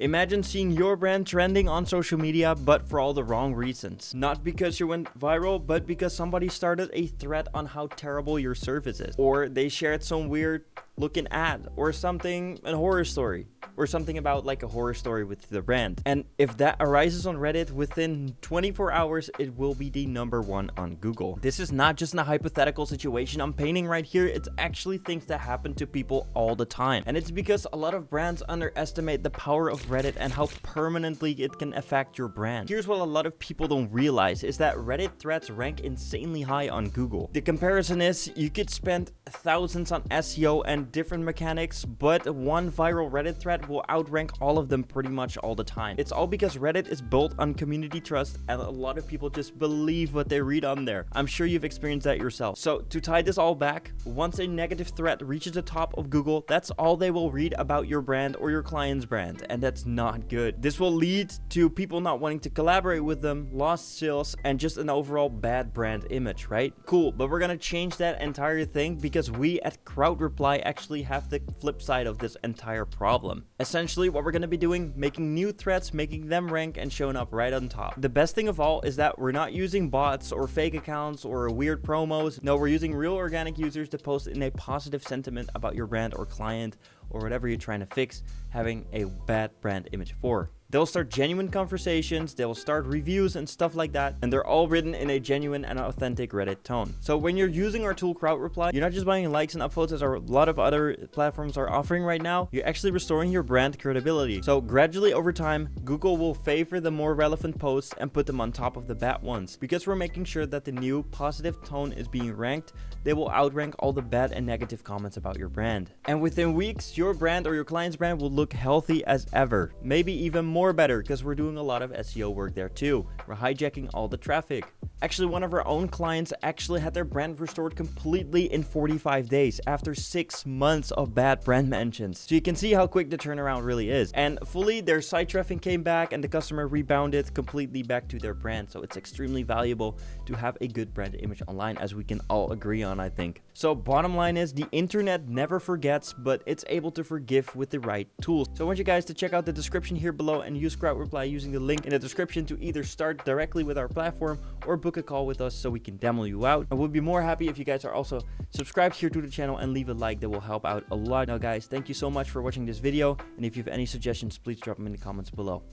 Imagine seeing your brand trending on social media, but for all the wrong reasons. Not because you went viral, but because somebody started a thread on how terrible your service is. Or they shared some weird looking ad or something, a horror story. Or something about like a horror story with the brand. And if that arises on Reddit within 24 hours, it will be the #1 on Google. This is not just a hypothetical situation I'm painting right here. It's actually things that happen to people all the time. And it's because a lot of brands underestimate the power of Reddit and how permanently it can affect your brand. Here's what a lot of people don't realize is that Reddit threads rank insanely high on Google. The comparison is you could spend thousands on SEO and different mechanics, but one viral Reddit thread will outrank all of them pretty much all the time. It's all because Reddit is built on community trust and a lot of people just believe what they read on there. I'm sure you've experienced that yourself. So to tie this all back, once a negative threat reaches the top of Google, that's all they will read about your brand or your client's brand, and that's not good. This will lead to people not wanting to collaborate with them, lost sales, and just an overall bad brand image, right? Cool, but we're gonna change that entire thing because we at CrowdReply actually have the flip side of this entire problem. Essentially, what we're going to be doing, making new threads, making them rank and showing up right on top. The best thing of all is that we're not using bots or fake accounts or weird promos. No, we're using real organic users to post in a positive sentiment about your brand or client or whatever you're trying to fix having a bad brand image for. They'll start genuine conversations, they'll start reviews and stuff like that, and they're all written in a genuine and authentic Reddit tone. So when you're using our tool CrowdReply, you're not just buying likes and upvotes as a lot of other platforms are offering right now, you're actually restoring your brand credibility. So gradually over time, Google will favor the more relevant posts and put them on top of the bad ones. Because we're making sure that the new positive tone is being ranked, they will outrank all the bad and negative comments about your brand. And within weeks, your brand or your client's brand will look healthy as ever. Maybe even more better because we're doing a lot of SEO work there too. We're hijacking all the traffic. Actually, one of our own clients actually had their brand restored completely in 45 days after 6 months of bad brand mentions. So you can see how quick the turnaround really is. And fully, their site traffic came back and the customer rebounded completely back to their brand. So it's extremely valuable to have a good brand image online, as we can all agree on, I think. So bottom line is the internet never forgets, but it's able to forgive with the right tools. So I want you guys to check out the description here below and use CrowdReply using the link in the description to either start directly with our platform or book a call with us so we can demo you out. And we'll be more happy if you guys are also subscribed here to the channel and leave a like. That will help out a lot. Now guys, thank you so much for watching this video, and if you have any suggestions, please drop them in the comments below.